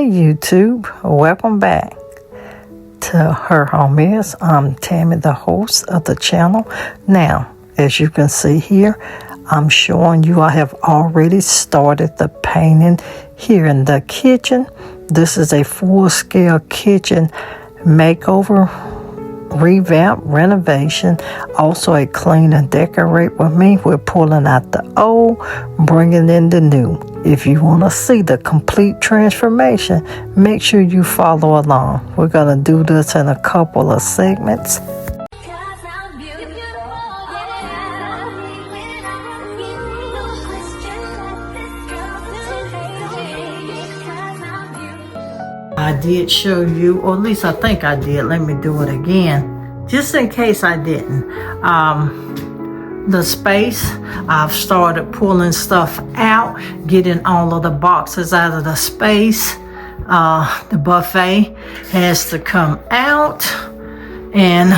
Hey YouTube, welcome back to Her Home Is. I'm Tammy, the host of the channel. Now, as you can see here, I'm showing you I have already started the painting here in the kitchen. This is a full-scale kitchen makeover, revamp, renovation, also a clean and decorate with me. We're pulling out the old, bringing in the new. If you want to see the complete transformation, make sure you follow along. We're going to do this in a couple of segments. I did show you, or at least I think I did. Let me do it again, just in case I didn't. The space, I've started pulling stuff out, getting all of the boxes out of the space. The buffet has to come out, and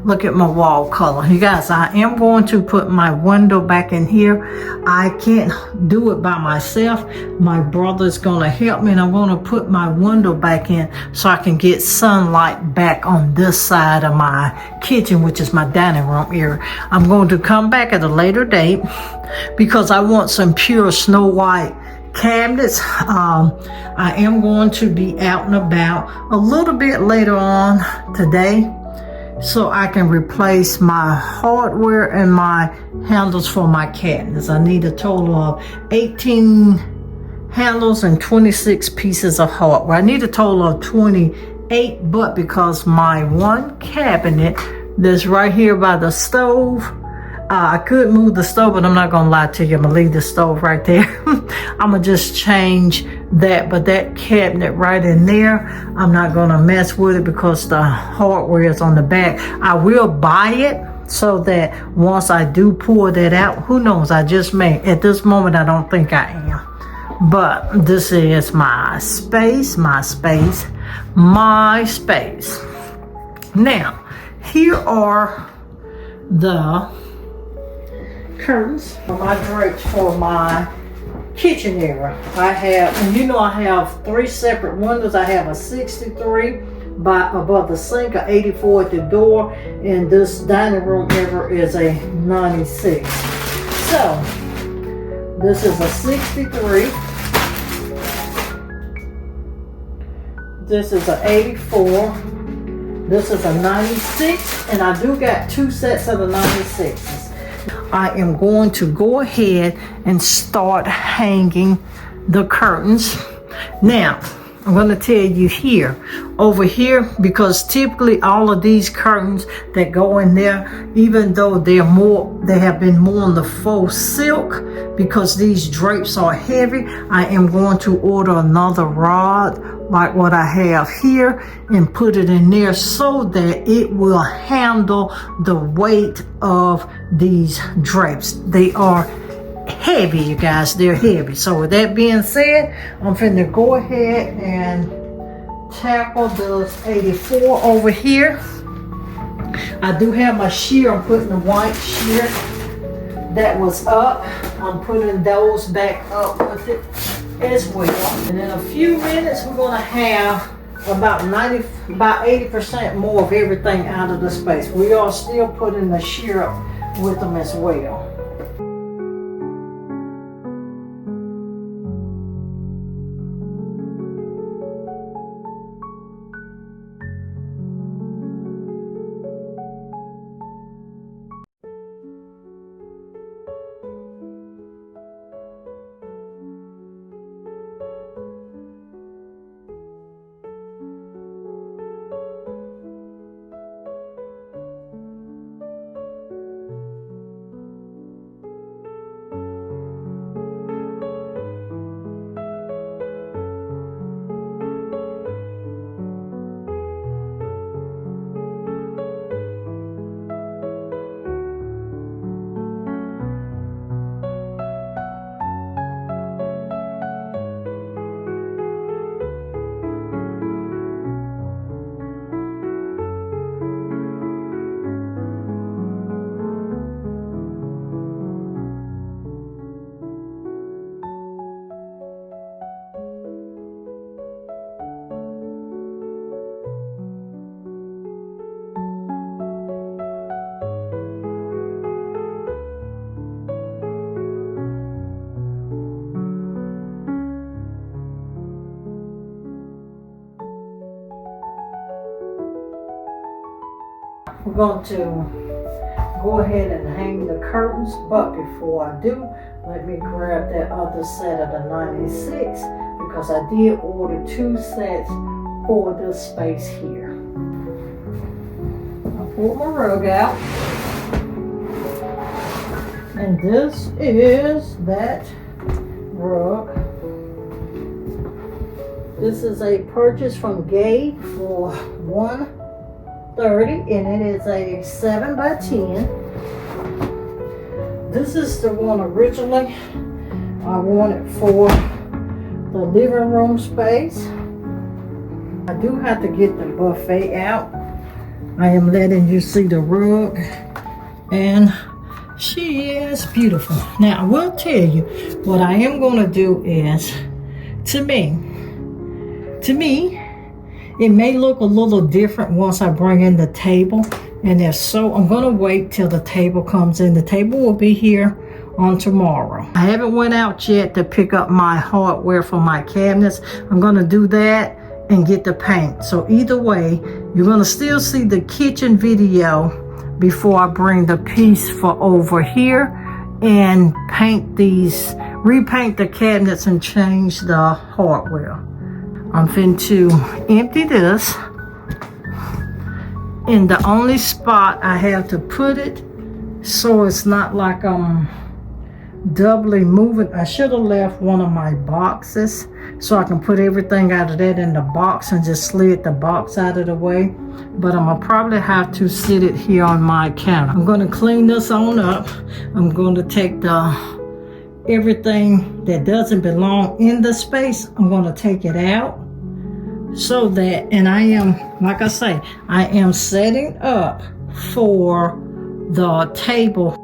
look at my wall color. You guys, I am going to put my window back in here. I can't do it by myself. My brother's gonna help me, and I'm gonna put my window back in so I can get sunlight back on this side of my kitchen, which is my dining room area. I'm going to come back at a later date because I want some pure Snow White cabinets. I am going to be out and about a little bit later on today, so I can replace my hardware and my handles for my cabinets. I need a total of 18 handles and 26 pieces of hardware. I need a total of 28, but because my one cabinet that's right here by the stove, I could move the stove, but I'm not gonna lie to you, I'm gonna leave the stove right there. I'm gonna just change that, but that cabinet right in there, I'm not gonna mess with it because the hardware is on the back. I will buy it so that once I do pull that out, who knows, I just may. At this moment, I don't think I am. But this is my space, my space, my space. Now, here are the curtains for my drapes for my kitchen area. I have, and you know, I have 3 separate windows. I have a 63 by above the sink, a 84 at the door, and this dining room area is a 96. So this is a 63. This is a 84. This is a 96, and I do got 2 sets of the 96s. I am going to go ahead and start hanging the curtains. Now, I'm going to tell you here, over here, because typically all of these curtains that go in there, even though they have been more on the faux silk, because these drapes are heavy, I am going to order another rod like what I have here and put it in there so that it will handle the weight of these drapes. They are heavy, you guys, they're heavy. So with that being said, I'm finna go ahead and tackle this 84 over here. I do have my shear. I'm putting the white shear that was up, I'm putting those back up with it as well. And in a few minutes, we're gonna have about 80% more of everything out of the space. We are still putting the shear up with them as well. we're going to go ahead and hang the curtains, but before I do, let me grab that other set of the 96 because I did order 2 sets for this space here. I pulled my rug out, and this is that rug. This is a purchase from Gay for $130, and it is a 7 by 10. This is the one originally I wanted for the living room space. I do have to get the buffet out. I am letting you see the rug, and she is beautiful. Now I will tell you what I am going to do is, to me, it may look a little different once I bring in the table. And if so, I'm going to wait till the table comes in. The table will be here on tomorrow. I haven't went out yet to pick up my hardware for my cabinets. I'm going to do that and get the paint. So either way, you're going to still see the kitchen video before I bring the piece for over here and paint these, repaint the cabinets and change the hardware. I'm finna to empty this in the only spot I have to put it so it's not like I'm doubly moving. I should have left one of my boxes so I can put everything out of that in the box and just slid the box out of the way, but I'm gonna probably have to sit it here on my counter. I'm gonna clean this on up. I'm going to take everything that doesn't belong in the space, I'm going to take it out so that, and I am, like I say, I am setting up for the table.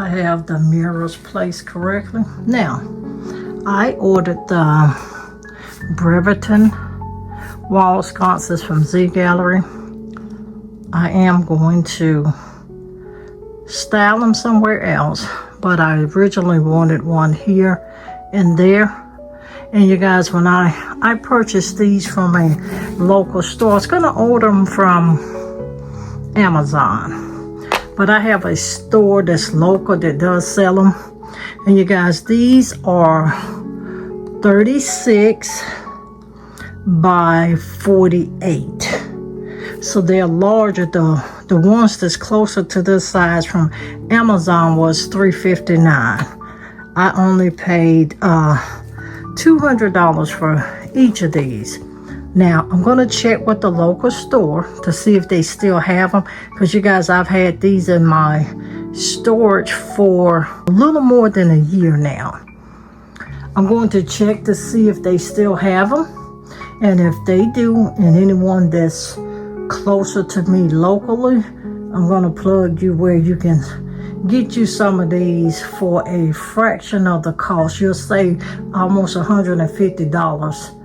I have the mirrors placed correctly. Now, I ordered the Breverton wall sconces from Z Gallery. I am going to style them somewhere else, but I originally wanted one here and there. And you guys, when I purchased these from a local store, I was going to order them from Amazon, but I have a store that's local that does sell them. And you guys, these are 36 by 48. So they're larger. The ones that's closer to this size from Amazon was $3.59. I only paid $200 for each of these. Now I'm going to check with the local store to see if they still have them, because you guys, I've had these in my storage for a little more than a year now. I'm going to check to see if they still have them, and if they do, and anyone that's closer to me locally, I'm going to plug you where you can get you some of these for a fraction of the cost. You'll save almost $150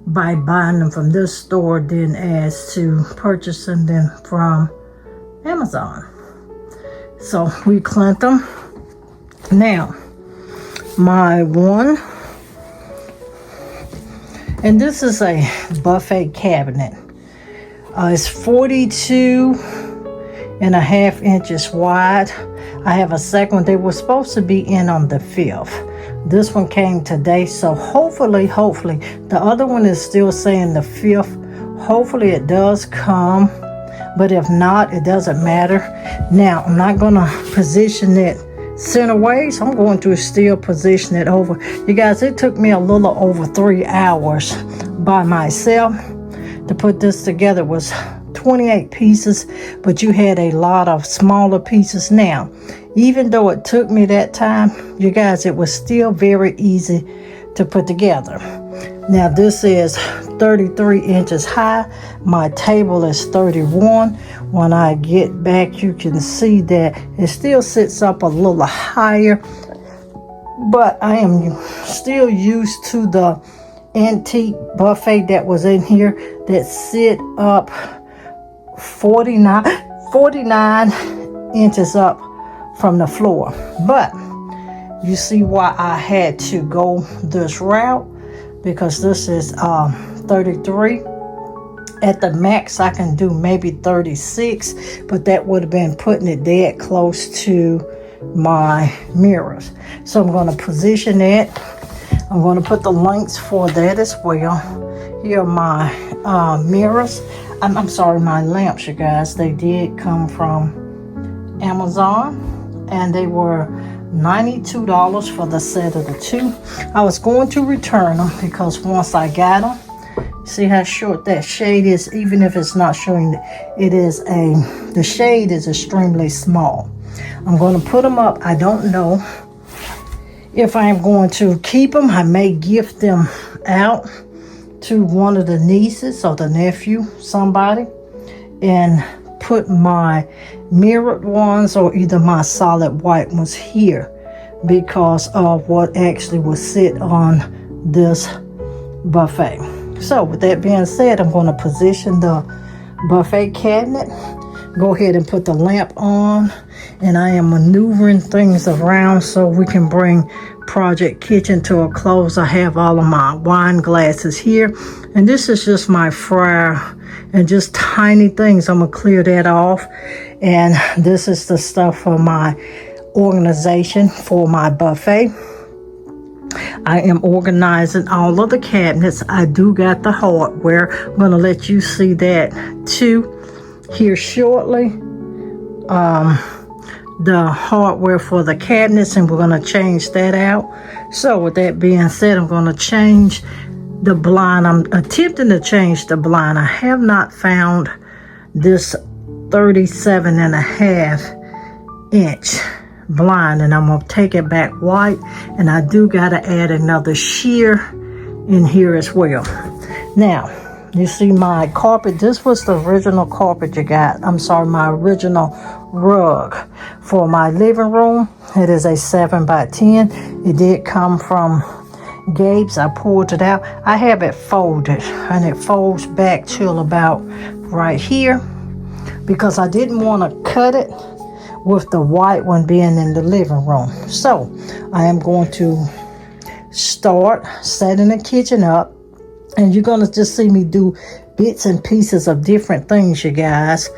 by buying them from this store than as to purchasing them from Amazon. So we cleaned them. Now, my one, and this is a buffet cabinet. It's 42.5 inches wide. I have a second one. They were supposed to be in on the 5th. This one came today, so hopefully, the other one is still saying the 5th. Hopefully it does come, but if not, it doesn't matter. Now, I'm not going to position it center ways. I'm going to still position it over. You guys, it took me a little over 3 hours by myself to put this together. It was 28 pieces, but you had a lot of smaller pieces. Now, even though it took me that time, you guys, it was still very easy to put together. Now, this is 33 inches high. My table is 31. When I get back, you can see that it still sits up a little higher, but I am still used to the antique buffet that was in here that sit up 49 inches up from the floor. But you see why I had to go this route, because this is 33. At the max I can do maybe 36, but that would have been putting it dead close to my mirrors. So I'm going to position it. I'm going to put the links for that as well. Here are my mirrors. I'm sorry, my lamps, you guys. They did come from Amazon, and they were $92 for the set of the two. I was going to return them because once I got them, see how short that shade is. Even if it's not showing, the shade is extremely small. I'm going to put them up. I don't know if I am going to keep them. I may gift them out to one of the nieces or the nephew, somebody, and put my mirrored ones or either my solid white ones here because of what actually will sit on this buffet. So with that being said, I'm going to position the buffet cabinet, go ahead and put the lamp on, and I am maneuvering things around so we can bring Project Kitchen to a close. I have all of my wine glasses here, and this is just my fryer and just tiny things. I'm gonna clear that off, and this is the stuff for my organization for my buffet. I am organizing all of the cabinets. I do got the hardware. I'm gonna let you see that too here shortly. The hardware for the cabinets, and we're going to change that out. So with that being said, I'm going to change the blind. I'm attempting to change the blind. I have not found this 37.5 inch blind, and I'm going to take it back white, and I do got to add another sheer in here as well. Now You see my carpet. This was the original carpet you got. I'm sorry, my original rug for my living room. It is a 7 by 10. It did come from Gabe's. I pulled it out. I have it folded, and it folds back till about right here because I didn't want to cut it with the white one being in the living room. So I am going to start setting the kitchen up, and you're going to just see me do bits and pieces of different things, you guys,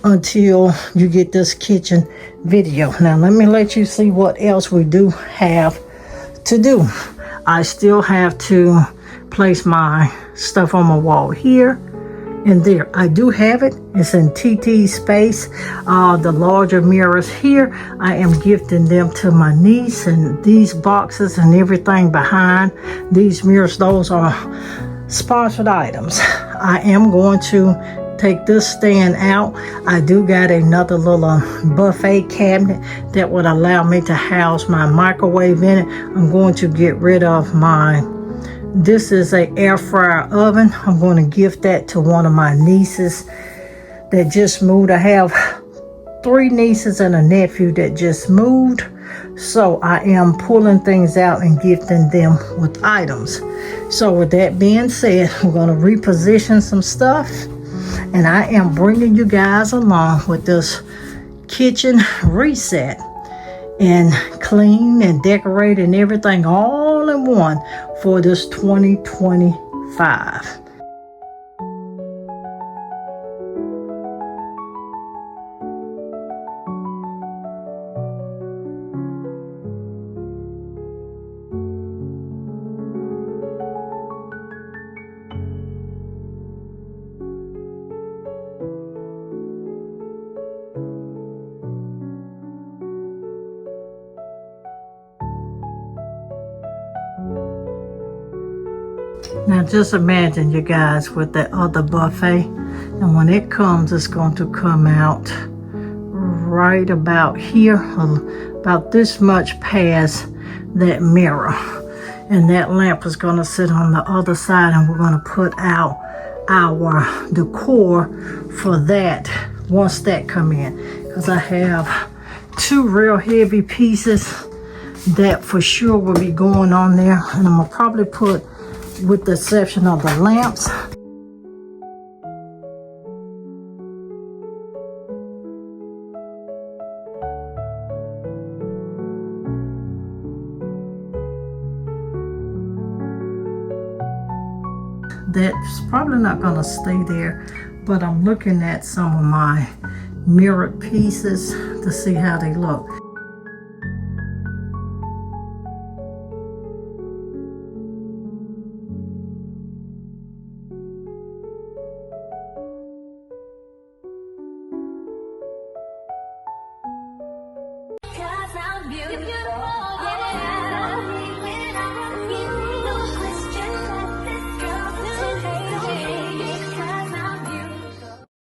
until you get this kitchen video. Now let me let you see what else we do have to do. I still have to place my stuff on my wall here and there. I do have it. It's in TT space. The larger mirrors here, I am gifting them to my niece, and these boxes and everything behind these mirrors, those are sponsored items. I am going to take this stand out. I do got another little buffet cabinet that would allow me to house my microwave in it. I'm going to get rid of this is a air fryer oven. I'm going to gift that to one of my nieces that just moved. I have 3 nieces and a nephew that just moved. So I am pulling things out and gifting them with items. So with that being said, we're going to reposition some stuff. And I am bringing you guys along with this kitchen reset and clean and decorate and everything all in one for this 2025. Now just imagine, you guys, with that other buffet, and when it comes, it's going to come out right about here, about this much past that mirror, and that lamp is going to sit on the other side, and we're going to put out our decor for that once that come in, because I have 2 real heavy pieces that for sure will be going on there, and I'm gonna probably put, with the exception of the lamps, that's probably not going to stay there, but I'm looking at some of my mirrored pieces to see how they look.